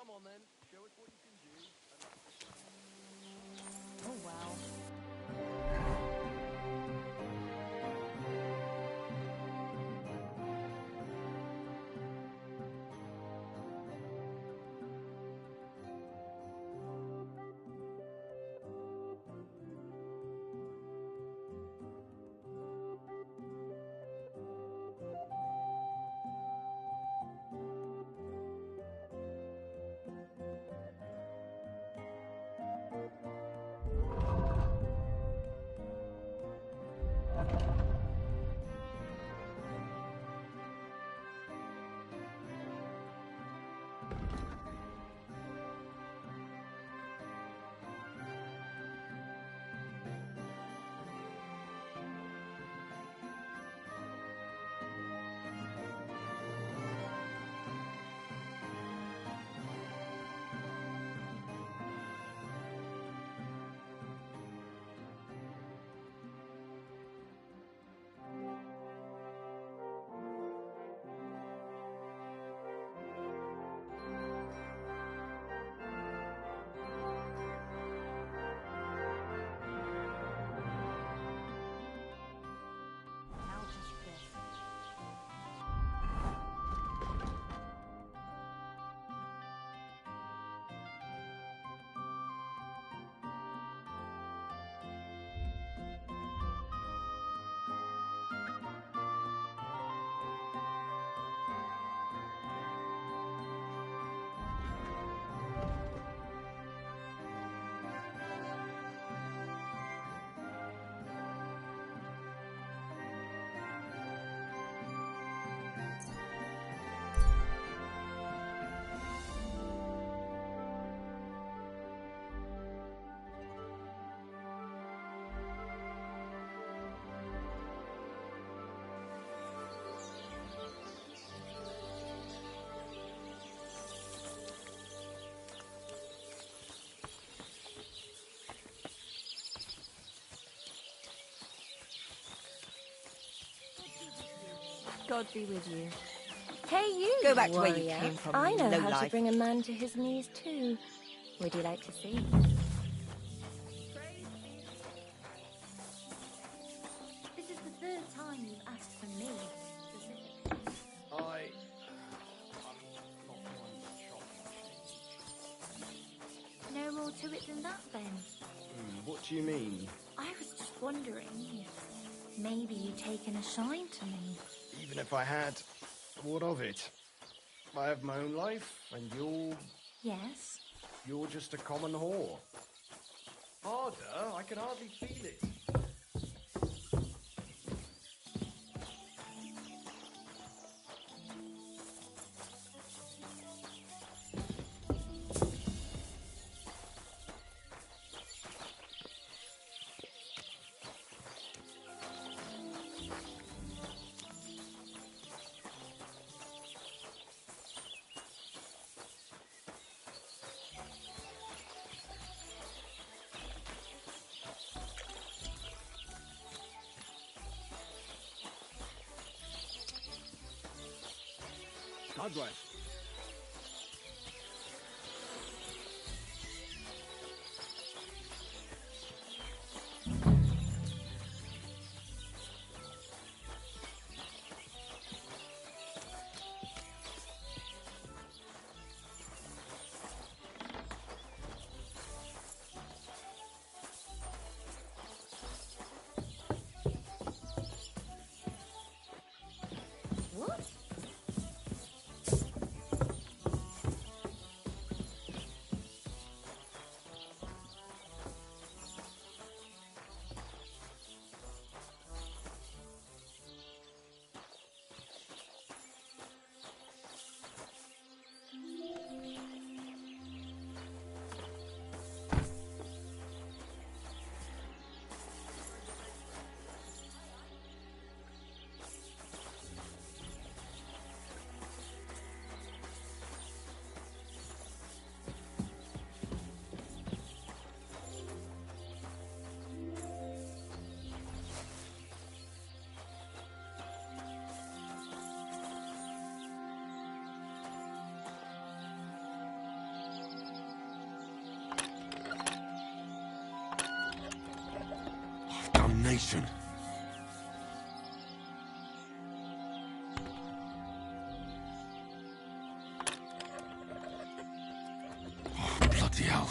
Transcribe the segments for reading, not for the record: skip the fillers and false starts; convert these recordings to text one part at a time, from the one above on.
Come on then, show us what you can do. Oh, wow. Now just this. God be with you. Hey, you. Go back to where you warrior. came from, I know low how to life. bring a man to his knees too. Would you like to see? This is the third time you've asked for me, specifically. I'm not one to chop and change. No more to it than that, then. What do you mean? I was just wondering if maybe you'd taken a shine to me. Even if I had, what of it? I have my own life, and Yes? you're just a common whore. Harder? I can hardly feel it. God bless. What? abomination. Oh, bloody hell.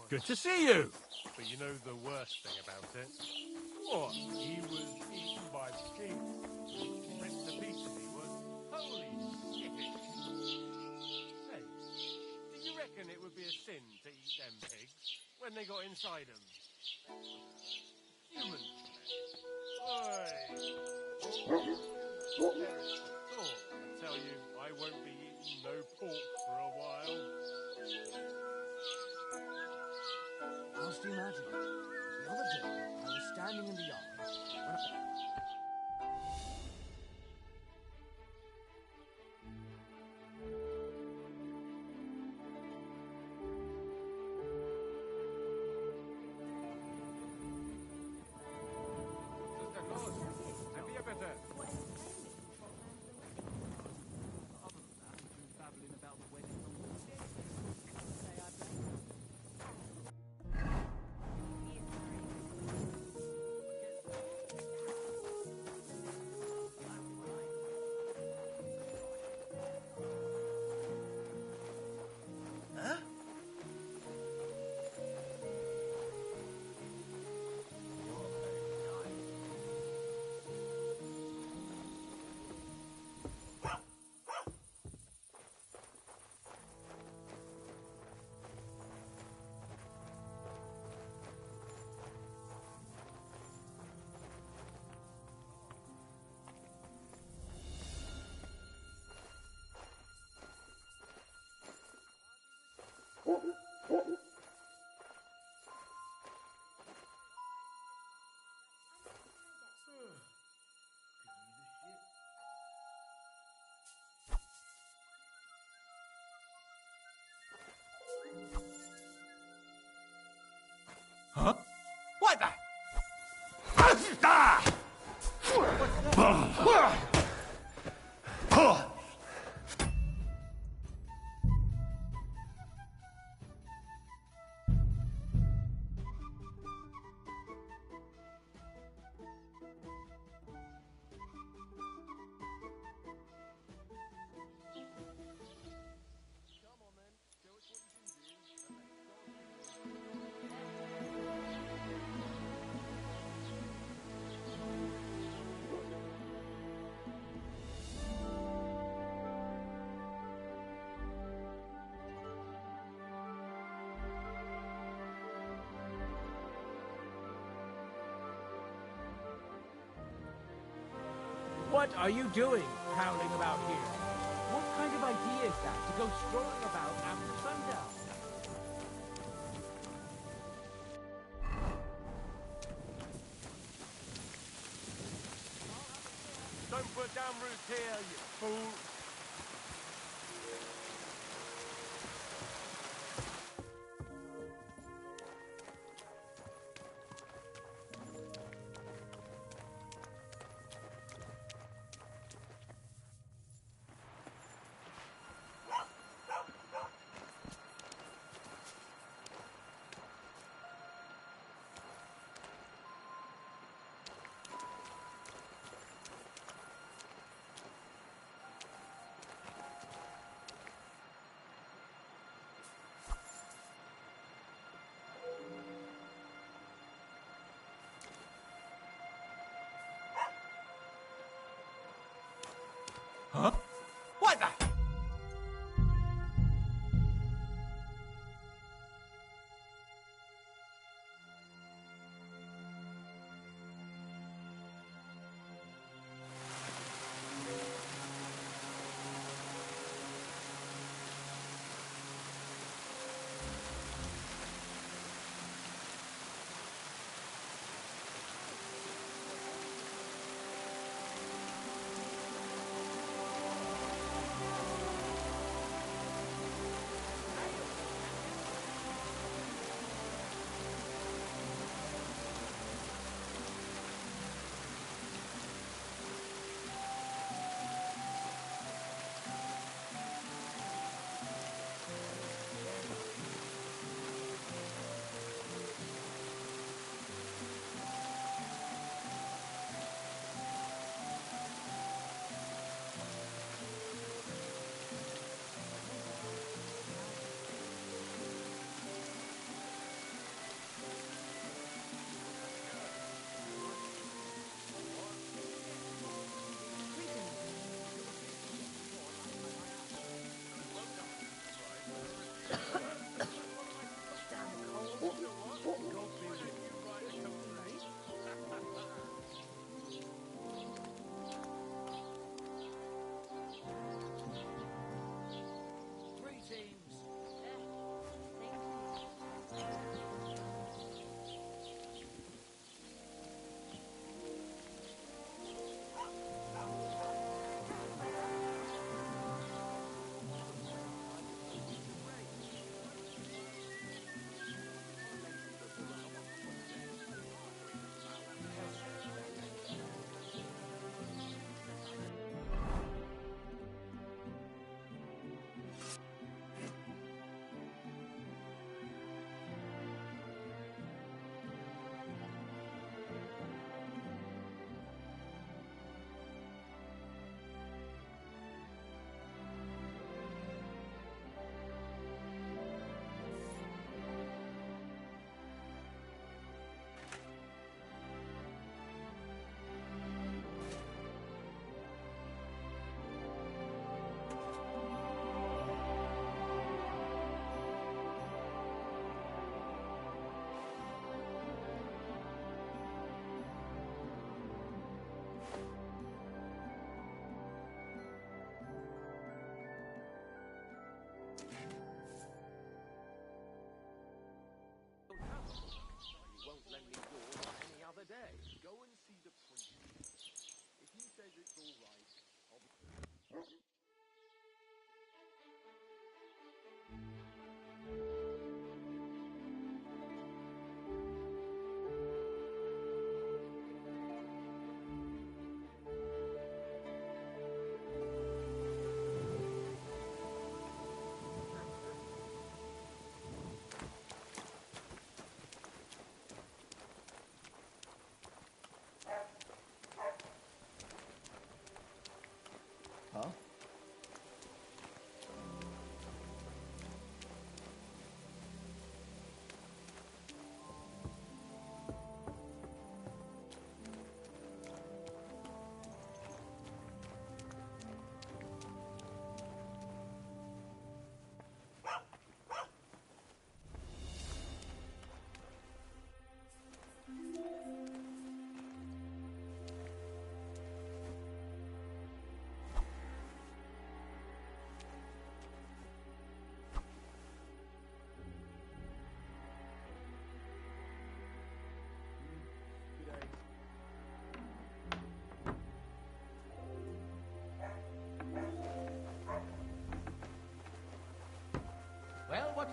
Good to see you. But you know the worst thing about it? What? He was eaten by pigs. Ripped to pieces he was. Holy shit. Hey, do you reckon it would be a sin to eat them pigs when they got inside them? Human. Oi. Perish the thought. I tell you, I won't be eating no pork for a while. Can't you imagine? The other day, I was standing in the yard when Huh? What the? What are you doing, prowling about here? What kind of idea is that, to go strolling about after sundown? Don't put down roots here, you fool! Huh? What the?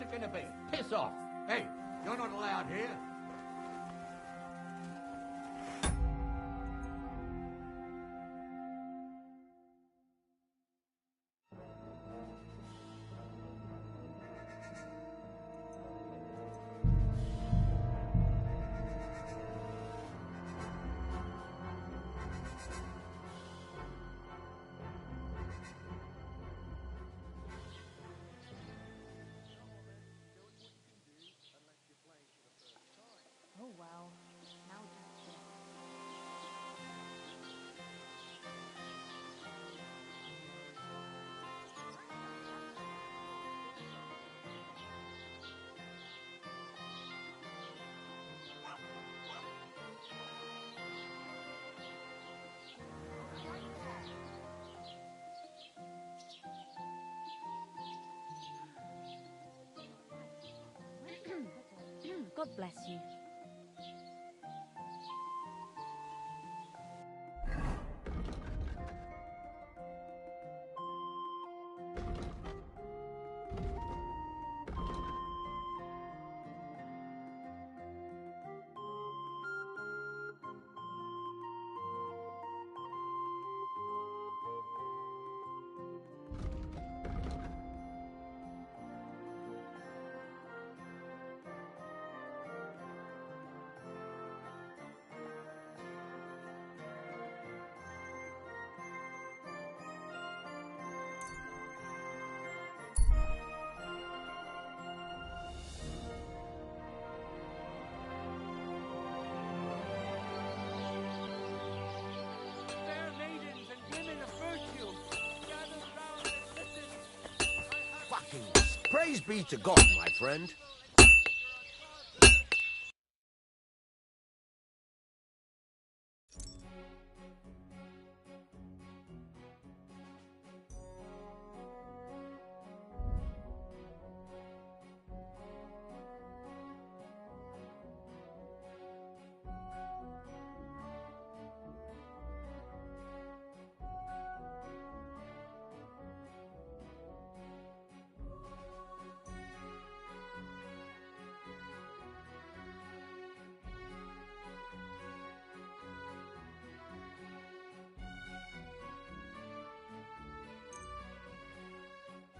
What's it gonna be? Piss off! Hey, you're not allowed here. Oh well. Now just this. God bless you. Fair maidens and women of virtue, gather round and listen. Fucking praise be to God, my friend.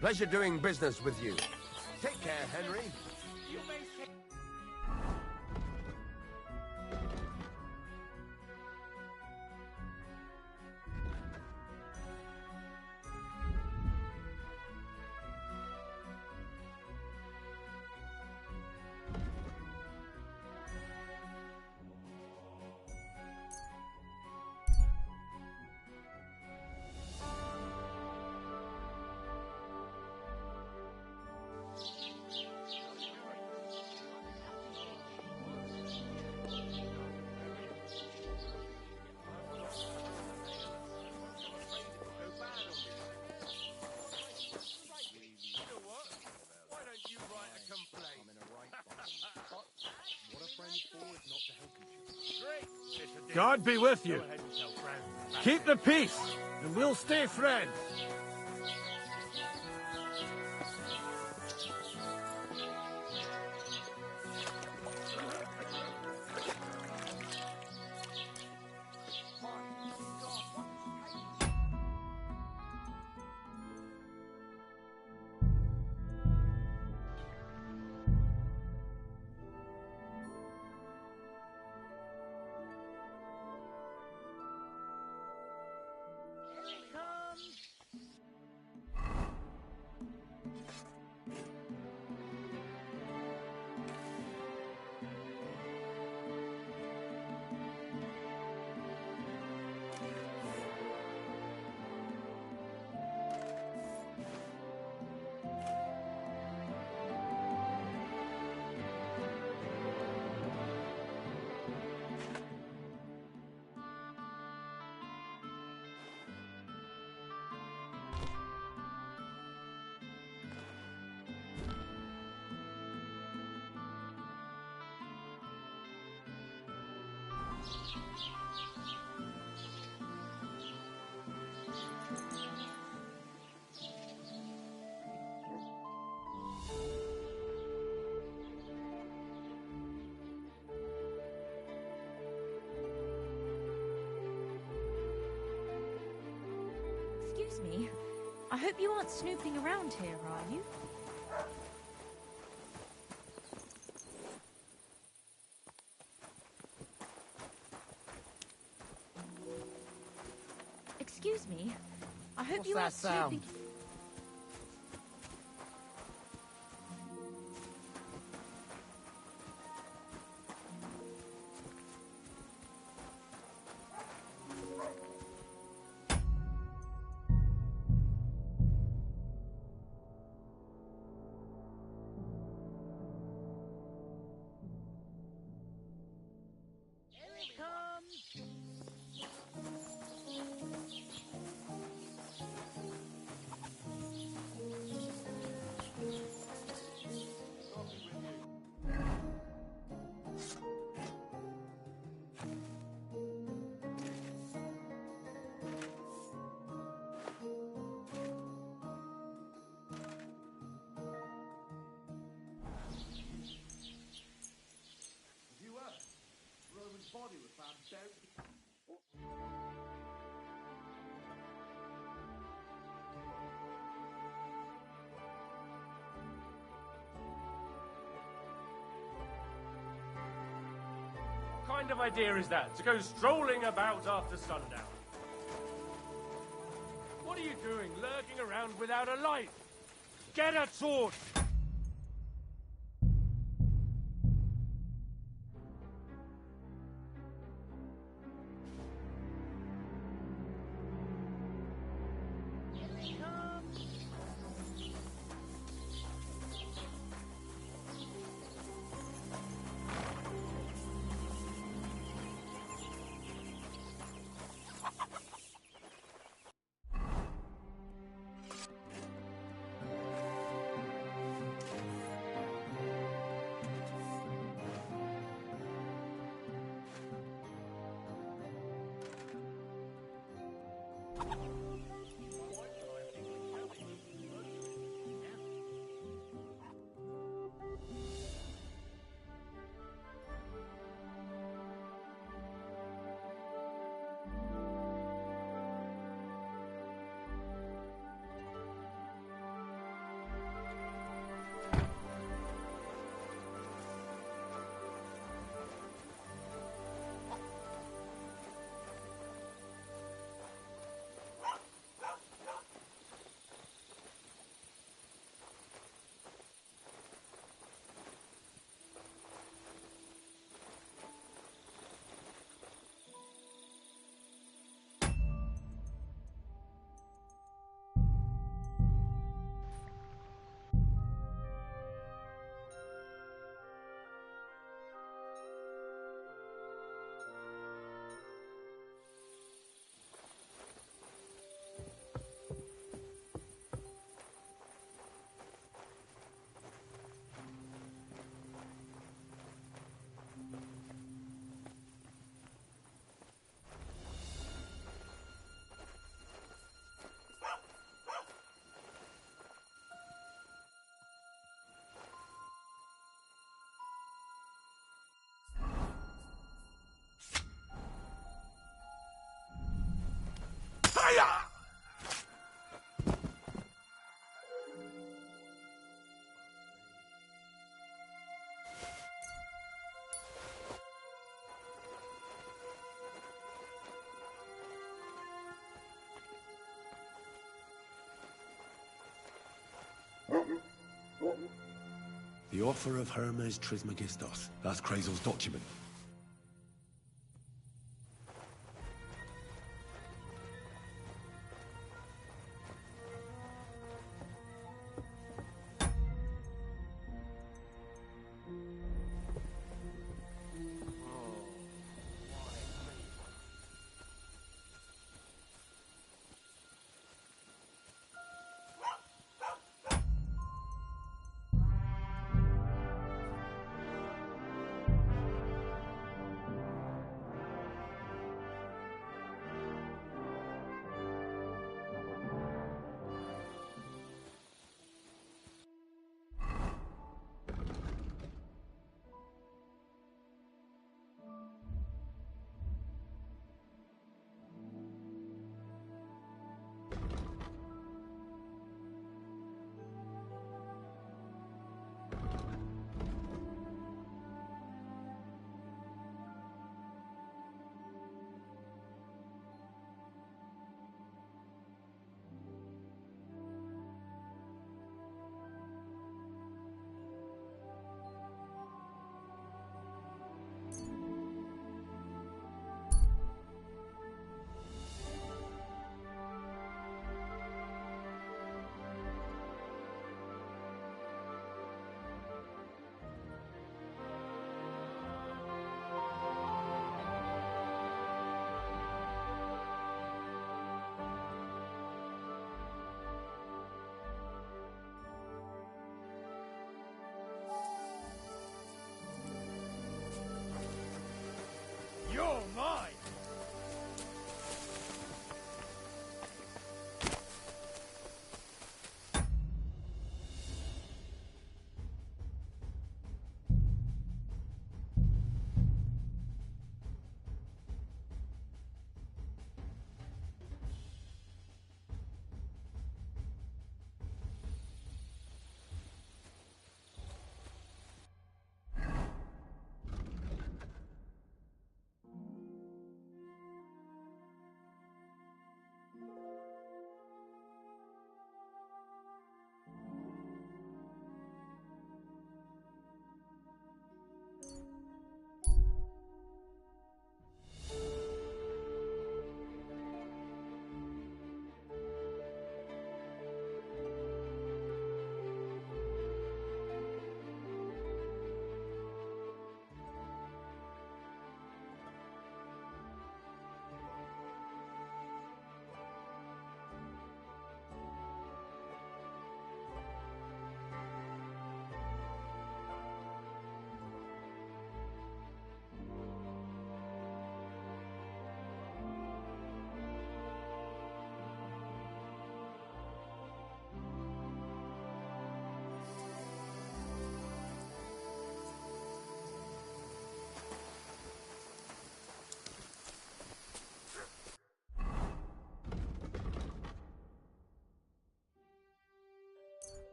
Pleasure doing business with you. Take care, Henry. You may say God be with you. Keep the peace, and we'll stay friends. hope you aren't snooping around here, are you? Excuse me. I hope you aren't snooping. Body was found buried. What kind of idea is that, to go strolling about after sundown? What are you doing, lurking around without a light? Get a torch! The offer of Hermes Trismegistos. That's Krazel's document.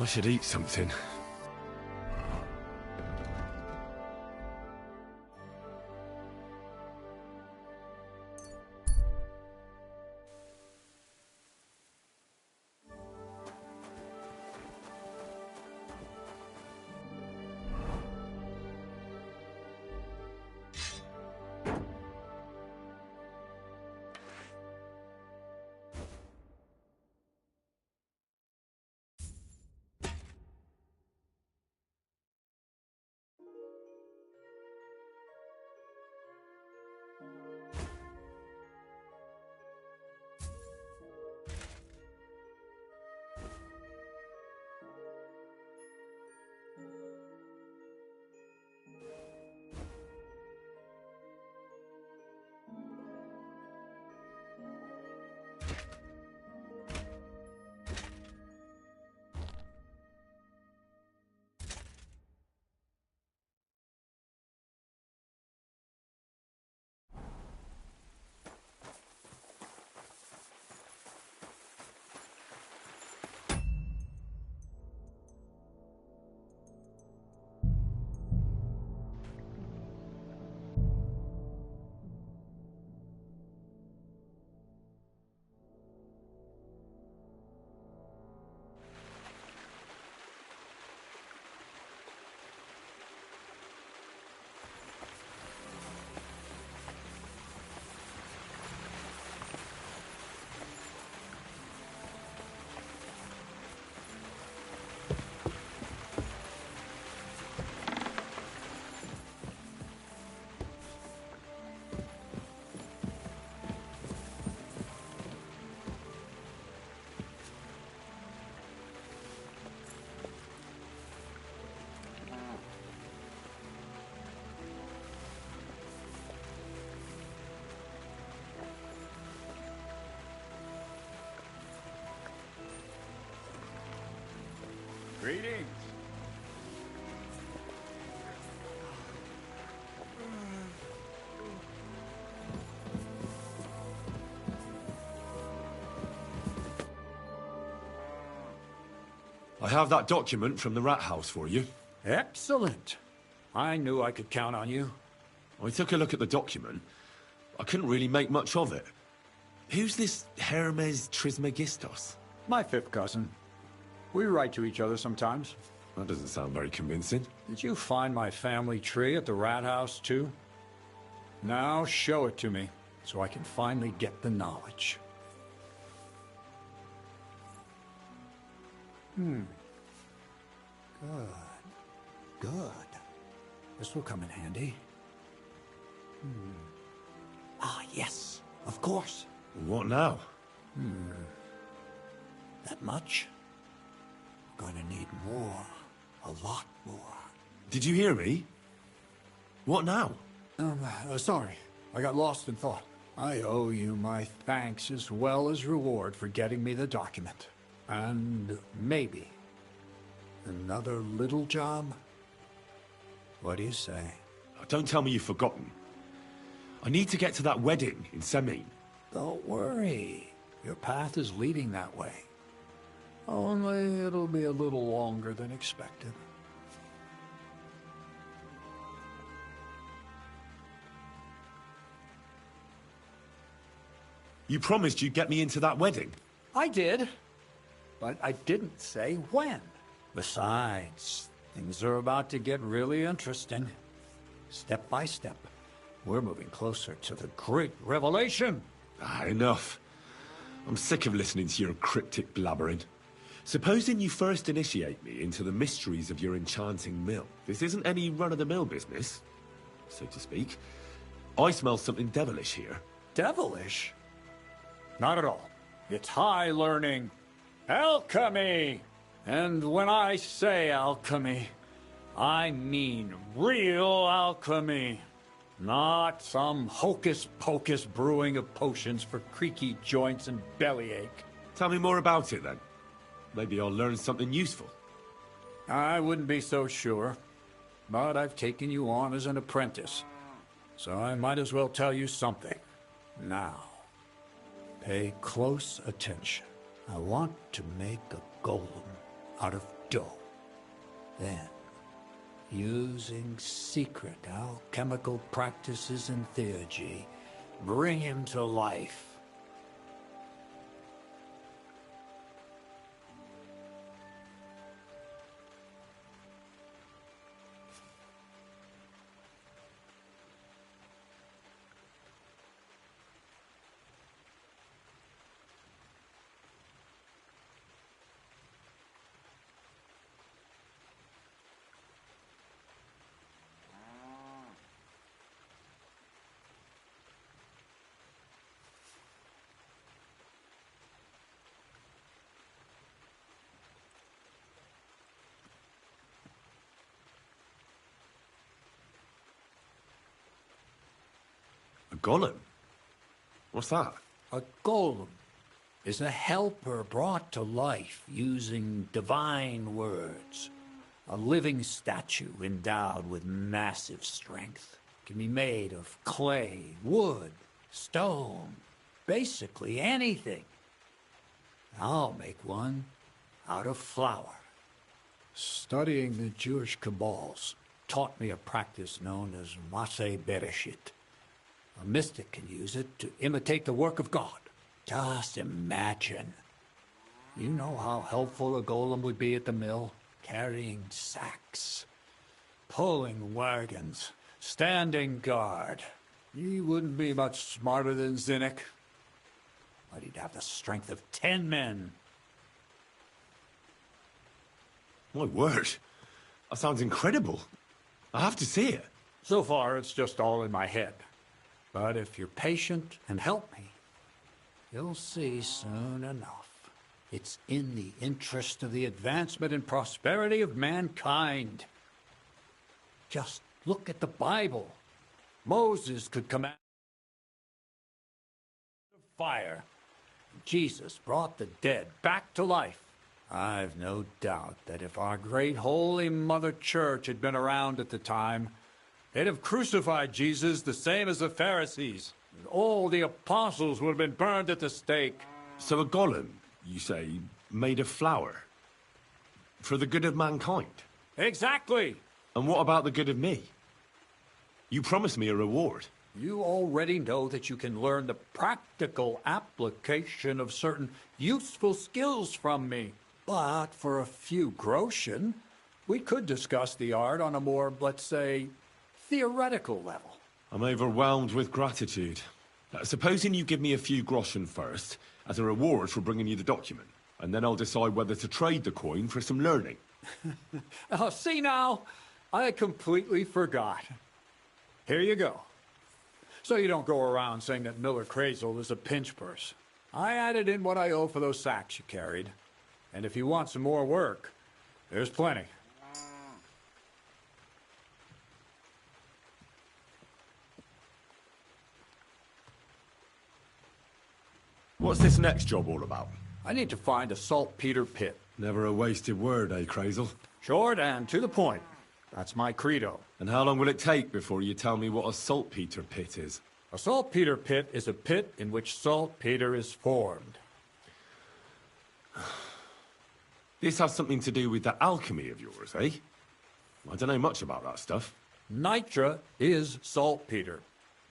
I should eat something. Greetings. I have that document from the rat house for you. Excellent. I knew I could count on you. I took a look at the document. I couldn't really make much of it. Who's this Hermes Trismegistos? My fifth cousin. We write to each other sometimes. That doesn't sound very convincing. Did you find my family tree at the rat house, too? Now show it to me, so I can finally get the knowledge. Good. Good. This will come in handy. Ah, yes. Of course. What now? That much? We're going to need more. A lot more. Did you hear me? What now? Sorry. I got lost in thought. I owe you my thanks as well as reward for getting me the document. And maybe another little job? What do you say? Don't tell me you've forgotten. I need to get to that wedding in Semine. Don't worry. Your path is leading that way. Only it'll be a little longer than expected. You promised you'd get me into that wedding. I did, but I didn't say when. Besides, things are about to get really interesting. Step by step, we're moving closer to the great revelation. Enough. I'm sick of listening to your cryptic blabbering. Supposing you first initiate me into the mysteries of your enchanting mill. This isn't any run-of-the-mill business, so to speak. I smell something devilish here. Devilish? Not at all. It's high learning. Alchemy! And when I say alchemy, I mean real alchemy. Not some hocus-pocus brewing of potions for creaky joints and bellyache. Tell me more about it, then. Maybe I'll learn something useful. I wouldn't be so sure, but I've taken you on as an apprentice, so I might as well tell you something. Now, pay close attention. I want to make a golem out of dough. Then, using secret alchemical practices and theurgy, bring him to life. A golem? What's that? A golem is a helper brought to life using divine words. A living statue endowed with massive strength. Can be made of clay, wood, stone, basically anything. I'll make one out of flour. Studying the Jewish Kabbals taught me a practice known as Maseh Bereshit. A mystic can use it to imitate the work of God. Just imagine. You know how helpful a golem would be at the mill? Carrying sacks, pulling wagons, standing guard. He wouldn't be much smarter than Zinnik, but he'd have the strength of 10 men. My word. That sounds incredible. I have to see it. So far, it's just all in my head. But if you're patient and help me, you'll see soon enough. It's in the interest of the advancement and prosperity of mankind. Just look at the Bible. Moses could command fire. Jesus brought the dead back to life. I've no doubt that if our great holy Mother Church had been around at the time, they'd have crucified Jesus the same as the Pharisees. And all the apostles would have been burned at the stake. So a golem, you say, made of flour? For the good of mankind? Exactly! And what about the good of me? You promised me a reward. You already know that you can learn the practical application of certain useful skills from me. But for a few groschen, we could discuss the art on a more, let's say, theoretical level. I'm overwhelmed with gratitude. Supposing you give me a few groschen first, as a reward for bringing you the document, and then I'll decide whether to trade the coin for some learning. Oh, see now, I completely forgot. Here you go. So you don't go around saying that Miller Crazel is a pinch purse. I added in what I owe for those sacks you carried. And if you want some more work, there's plenty. What's this next job all about? I need to find a saltpeter pit. Never a wasted word, eh, Crazel? Short and to the point. That's my credo. And how long will it take before you tell me what a saltpeter pit is? A saltpeter pit is a pit in which saltpeter is formed. This has something to do with that alchemy of yours, eh? I don't know much about that stuff. Nitra is saltpeter.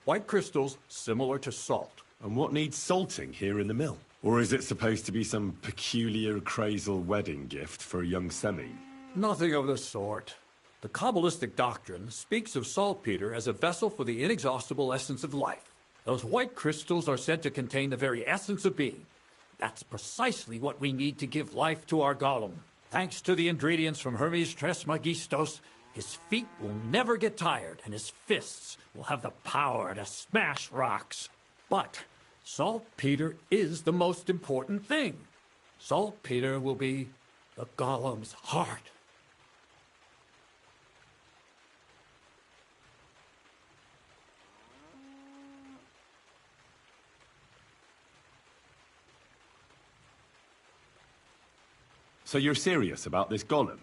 White crystals similar to salt. And what needs salting here in the mill? Or is it supposed to be some peculiar Crazel wedding gift for a young semi? Nothing of the sort. The Kabbalistic doctrine speaks of saltpeter as a vessel for the inexhaustible essence of life. Those white crystals are said to contain the very essence of being. That's precisely what we need to give life to our golem. Thanks to the ingredients from Hermes Trismegistos, his feet will never get tired, and his fists will have the power to smash rocks. But saltpeter is the most important thing. Saltpeter will be the golem's heart. So you're serious about this golem?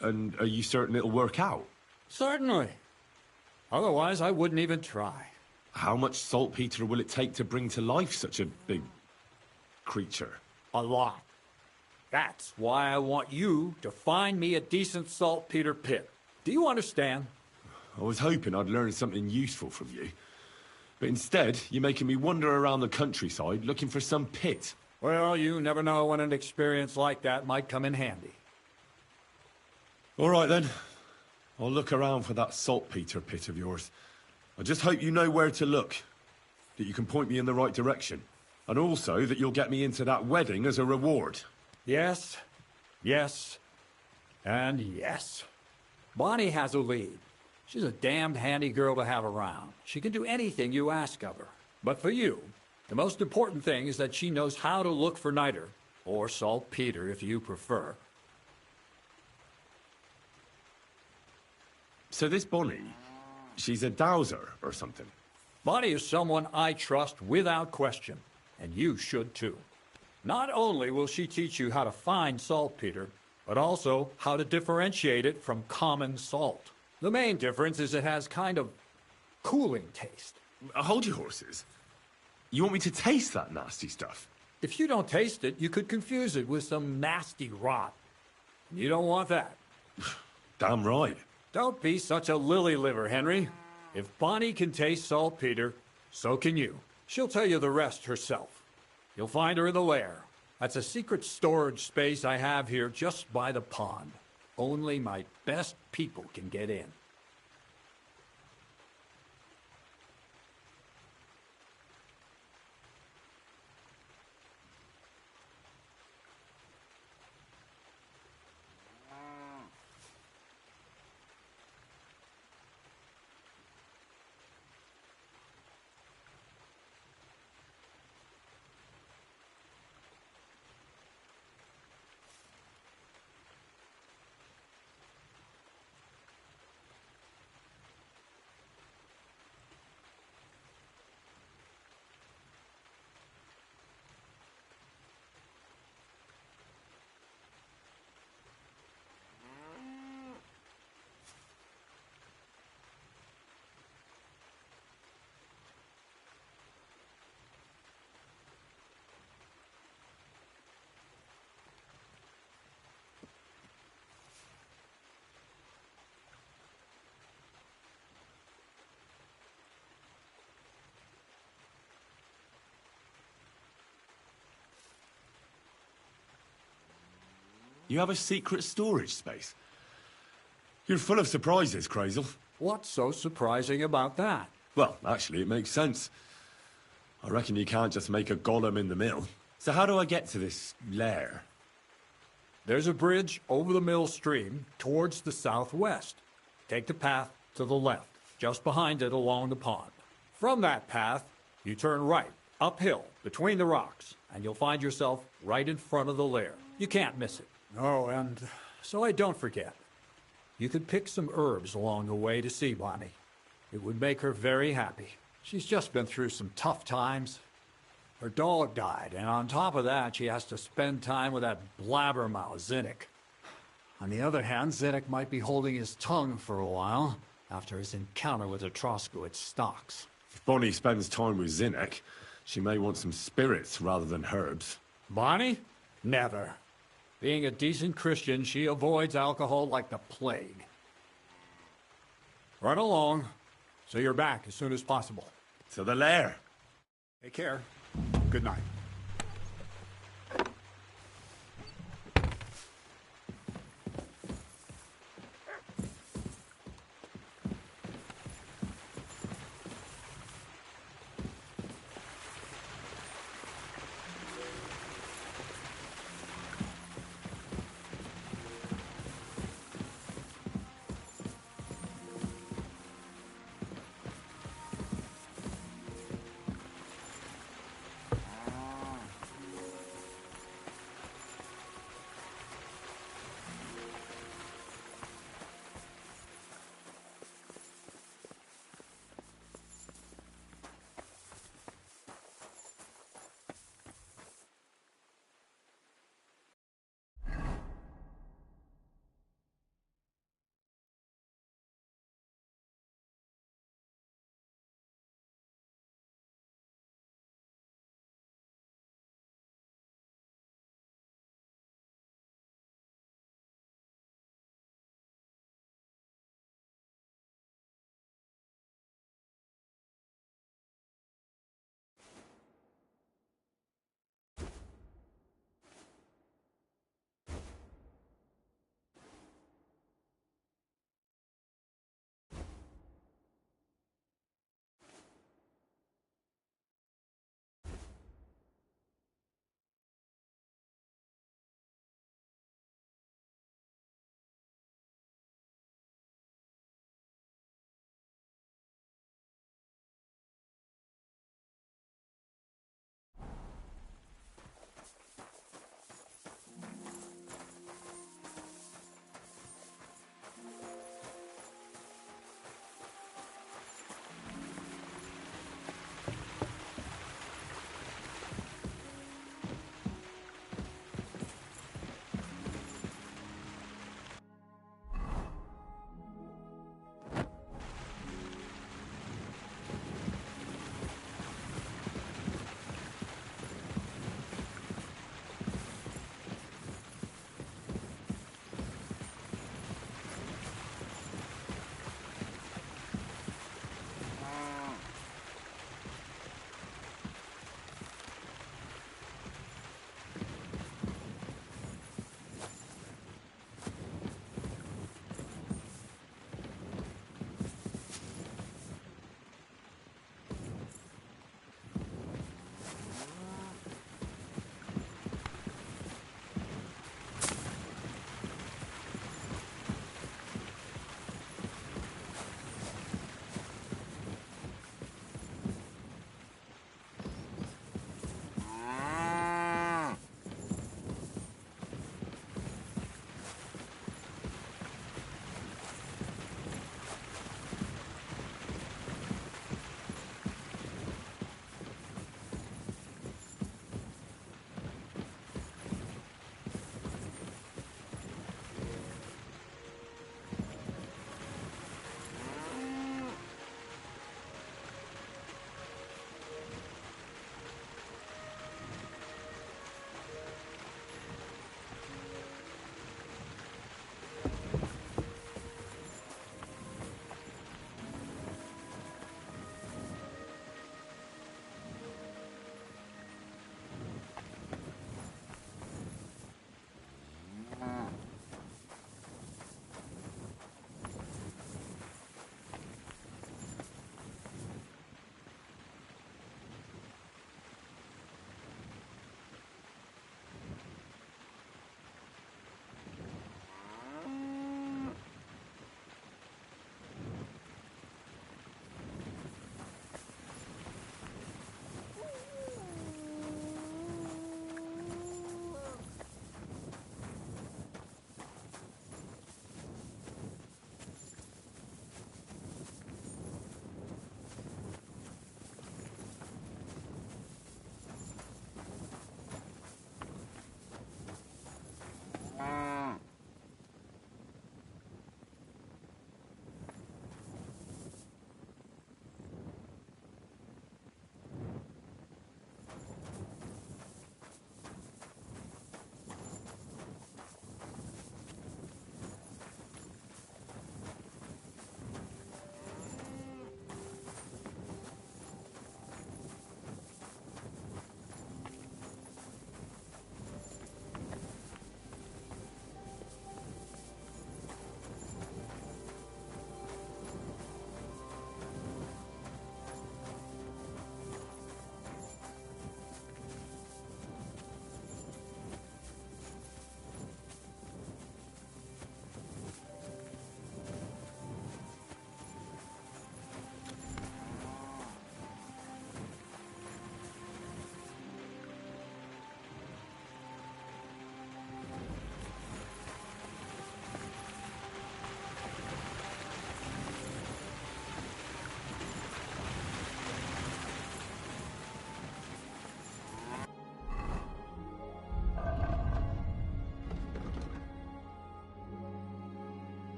And are you certain it'll work out? Certainly. Otherwise, I wouldn't even try. How much saltpeter will it take to bring to life such a big creature? A lot. That's why I want you to find me a decent saltpeter pit. Do you understand? I was hoping I'd learn something useful from you. But instead, you're making me wander around the countryside looking for some pit. Well, you never know when an experience like that might come in handy. All right, then. I'll look around for that saltpeter pit of yours. I just hope you know where to look. That you can point me in the right direction. And also that you'll get me into that wedding as a reward. Yes, yes, and yes. Bonnie has a lead. She's a damned handy girl to have around. She can do anything you ask of her. But for you, the most important thing is that she knows how to look for niter, or saltpeter if you prefer. So this Bonnie, she's a dowser or something? Bonnie is someone I trust without question, and you should too. Not only will she teach you how to find saltpeter, but also how to differentiate it from common salt. The main difference is it has kind of cooling taste. Hold your horses. You want me to taste that nasty stuff? If you don't taste it, you could confuse it with some nasty rot. You don't want that. Damn right. Don't be such a lily liver, Henry. If Bonnie can taste saltpeter, so can you. She'll tell you the rest herself. You'll find her in the lair. That's a secret storage space I have here just by the pond. Only my best people can get in. You have a secret storage space? You're full of surprises, Crazel. What's so surprising about that? Well, actually, it makes sense. I reckon you can't just make a golem in the mill. So how do I get to this lair? There's a bridge over the mill stream towards the southwest. Take the path to the left, just behind it along the pond. From that path, you turn right, uphill, between the rocks, and you'll find yourself right in front of the lair. You can't miss it. Oh, and so I don't forget. You could pick some herbs along the way to see Bonnie. It would make her very happy. She's just been through some tough times. Her dog died, and on top of that, she has to spend time with that blabbermouth, Zinnik. On the other hand, Zinnik might be holding his tongue for a while after his encounter with the Troskowitz stocks. If Bonnie spends time with Zinnik, she may want some spirits rather than herbs. Bonnie? Never. Being a decent Christian, she avoids alcohol like the plague. Run along, so you're back as soon as possible. To the lair. Take care. Good night.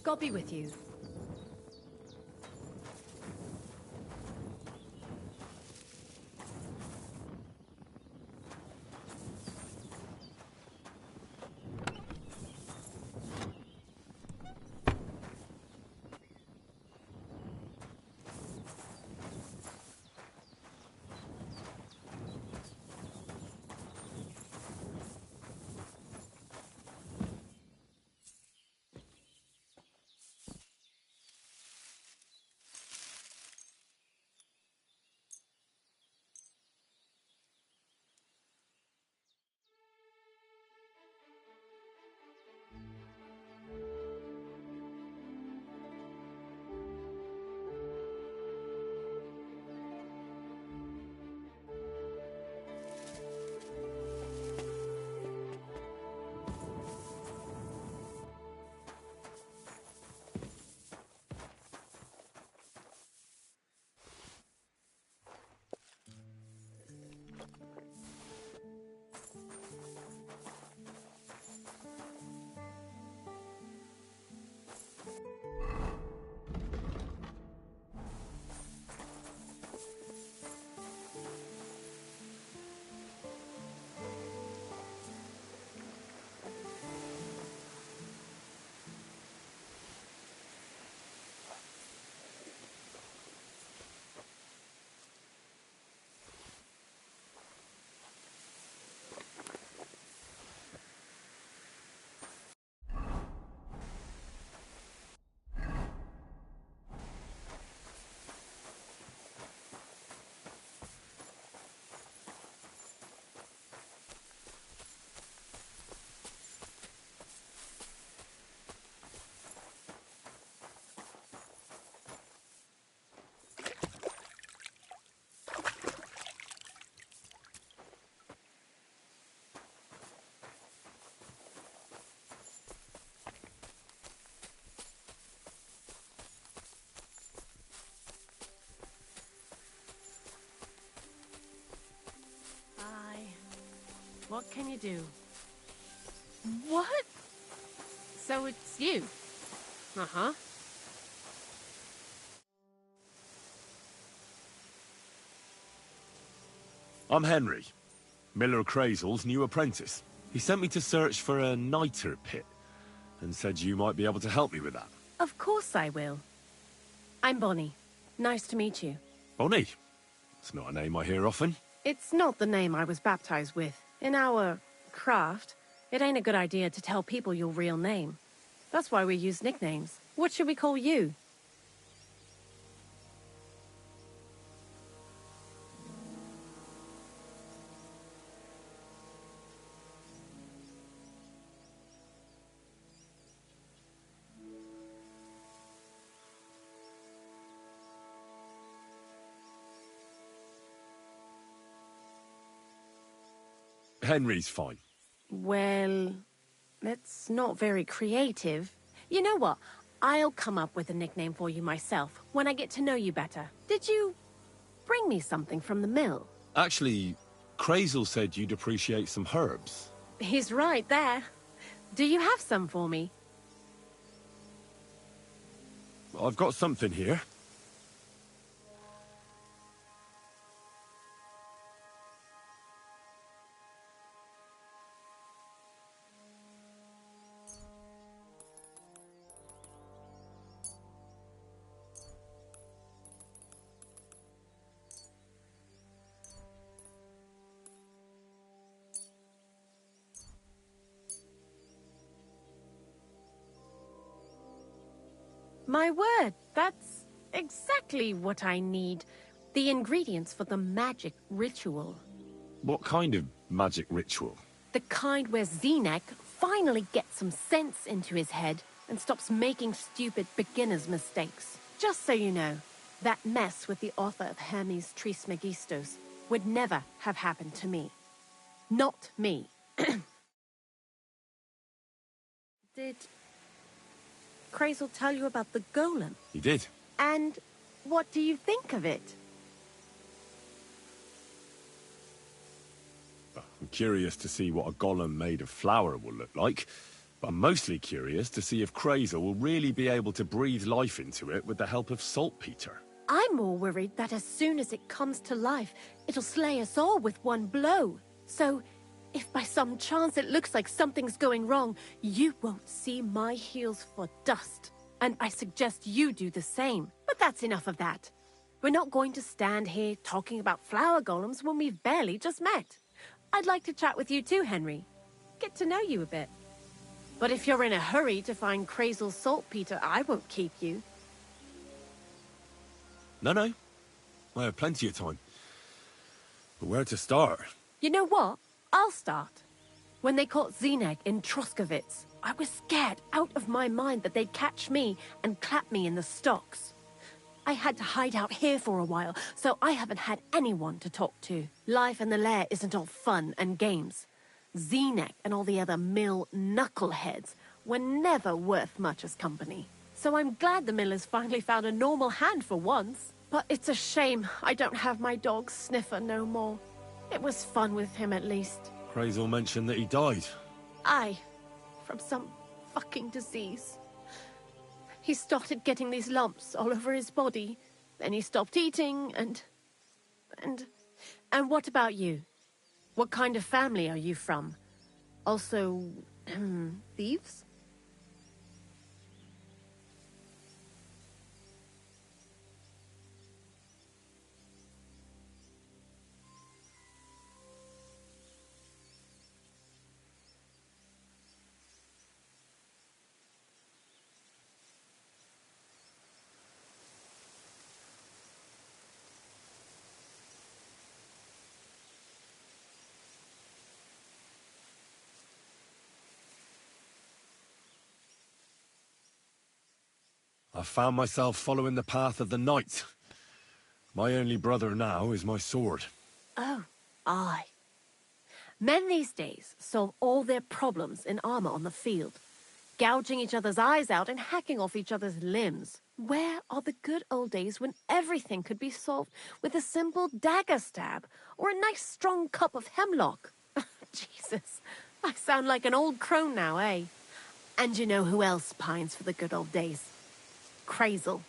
God be with you. What can you do? What? So it's you? Uh-huh. I'm Henry, Miller Crazel's new apprentice. He sent me to search for a niter pit, and said you might be able to help me with that. Of course I will. I'm Bonnie. Nice to meet you. Bonnie? It's not a name I hear often. It's not the name I was baptized with. In our craft, it ain't a good idea to tell people your real name. That's why we use nicknames. What should we call you? Henry's fine. Well, that's not very creative. You know what? I'll come up with a nickname for you myself when I get to know you better. Did you bring me something from the mill? Actually, Crazel said you'd appreciate some herbs. He's right there. Do you have some for me? I've got something here. My word, that's exactly what I need. The ingredients for the magic ritual. What kind of magic ritual? The kind where Zenek finally gets some sense into his head and stops making stupid beginner's mistakes. Just so you know, that mess with the author of Hermes Trismegistos would never have happened to me. Not me. Did Crazel tell you about the golem? He did. And what do you think of it? I'm curious to see what a golem made of flour will look like, But I'm mostly curious to see if Krazel will really be able to breathe life into it with the help of saltpeter. I'm more worried that as soon as it comes to life, it'll slay us all with one blow. So, if by some chance it looks like something's going wrong, you won't see my heels for dust. And I suggest you do the same. But that's enough of that. We're not going to stand here talking about flower golems when we've barely just met. I'd like to chat with you too, Henry. Get to know you a bit. But if you're in a hurry to find Krazel's saltpeter, I won't keep you. No. I have plenty of time. But where to start? You know what? I'll start. When they caught Zineg in Troskovitz, I was scared out of my mind that they'd catch me and clap me in the stocks. I had to hide out here for a while, so I haven't had anyone to talk to. Life in the lair isn't all fun and games. Zineg and all the other mill knuckleheads were never worth much as company. So I'm glad the miller's finally found a normal hand for once. But it's a shame I don't have my dog Sniffer no more. It was fun with him at least. Krazel mentioned that he died. Aye, from some fucking disease. He started getting these lumps all over his body. Then he stopped eating and what about you? What kind of family are you from? Also, thieves? I found myself following the path of the night. My only brother now is my sword. Oh, aye. Men these days solve all their problems in armor on the field, gouging each other's eyes out and hacking off each other's limbs. Where are the good old days when everything could be solved with a simple dagger stab or a nice strong cup of hemlock? Jesus, I sound like an old crone now, eh? And you know who else pines for the good old days? Krazel.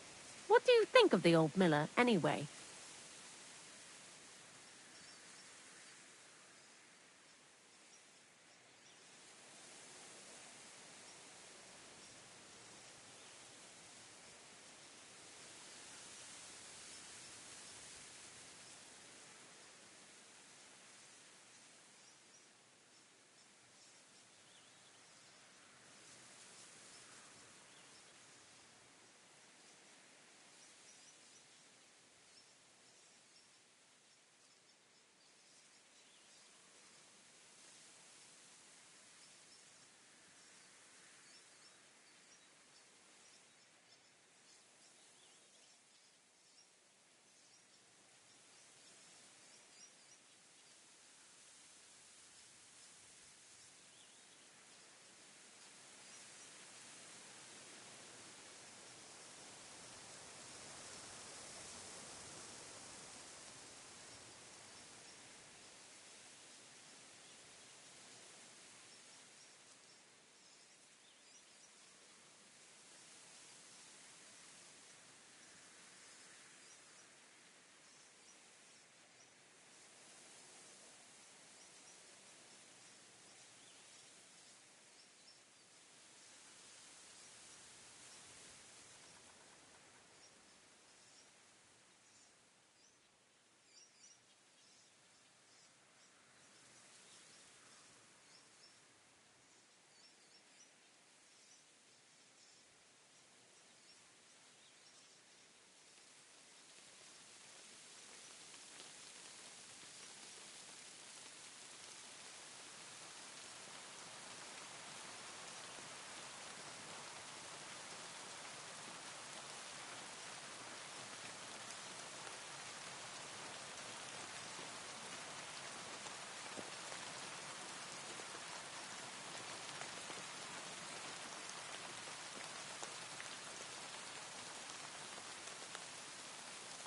What do you think of the old miller, anyway?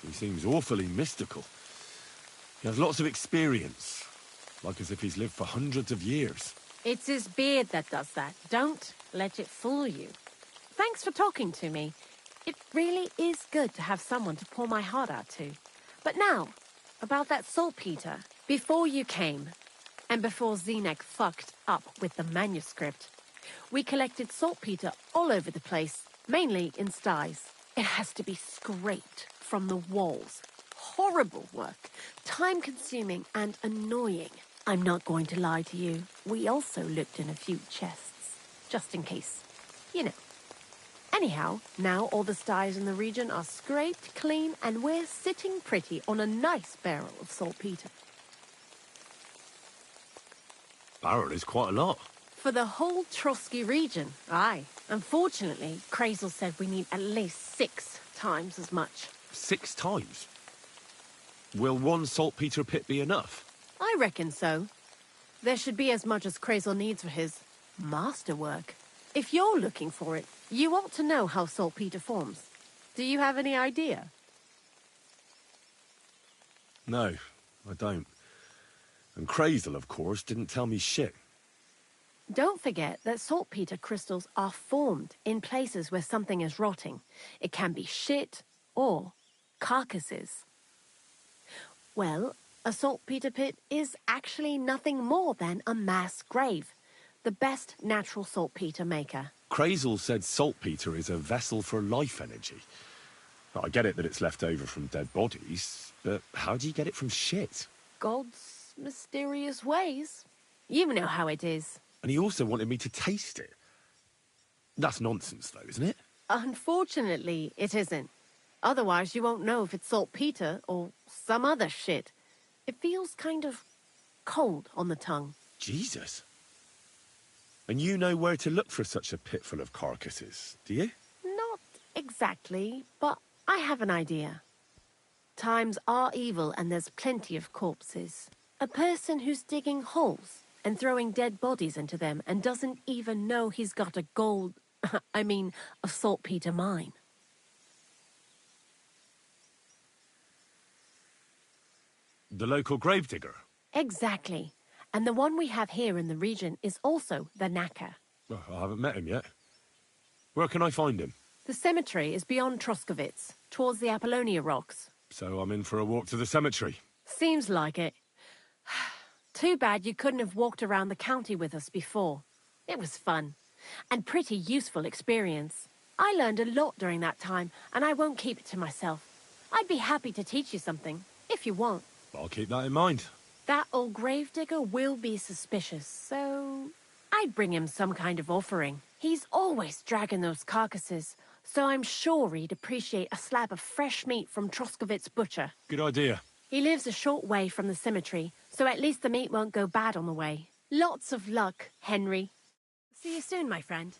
He seems awfully mystical. He has lots of experience, like as if he's lived for hundreds of years. It's his beard that does that. Don't let it fool you. Thanks for talking to me. It really is good to have someone to pour my heart out to. But now, about that saltpeter. Before you came, and before Zenek fucked up with the manuscript, we collected saltpeter all over the place, mainly in sties. It has to be scraped from the walls. Horrible work, time-consuming and annoying. I'm not going to lie to you. We also looked in a few chests, just in case. You know. Anyhow, now all the sties in the region are scraped clean and we're sitting pretty on a nice barrel of saltpeter. Barrel is quite a lot. For the whole Trotsky region, aye. Unfortunately, Krazel said we need at least 6 times as much. 6 times? Will one saltpeter pit be enough? I reckon so. There should be as much as Krazel needs for his masterwork. If you're looking for it, you ought to know how saltpeter forms. Do you have any idea? No, I don't. And Krazel, of course, didn't tell me shit. Don't forget that saltpeter crystals are formed in places where something is rotting. It can be shit or carcasses. Well, a saltpeter pit is actually nothing more than a mass grave. The best natural saltpeter maker. Krazel said saltpeter is a vessel for life energy. But I get it that it's left over from dead bodies, but how do you get it from shit? God's mysterious ways. You know how it is. And he also wanted me to taste it. That's nonsense, though, isn't it? Unfortunately, it isn't. Otherwise, you won't know if it's saltpeter or some other shit. It feels kind of cold on the tongue. Jesus. And you know where to look for such a pit full of carcasses, do you? Not exactly, but I have an idea. Times are evil and there's plenty of corpses. A person who's digging holes and throwing dead bodies into them and doesn't even know he's got a a saltpeter mine. The local gravedigger? Exactly. And the one we have here in the region is also the knacker. Well, I haven't met him yet. Where can I find him? The cemetery is beyond Troskovitz, towards the Apollonia rocks. So I'm in for a walk to the cemetery. Seems like it. Too bad you couldn't have walked around the county with us before. It was fun. And pretty useful experience. I learned a lot during that time, and I won't keep it to myself. I'd be happy to teach you something, if you want. I'll keep that in mind. That old gravedigger will be suspicious, so I'd bring him some kind of offering. He's always dragging those carcasses, so I'm sure he'd appreciate a slab of fresh meat from Troskovitz butcher. Good idea. He lives a short way from the cemetery, so at least the meat won't go bad on the way. Lots of luck, Henry. See you soon, my friend.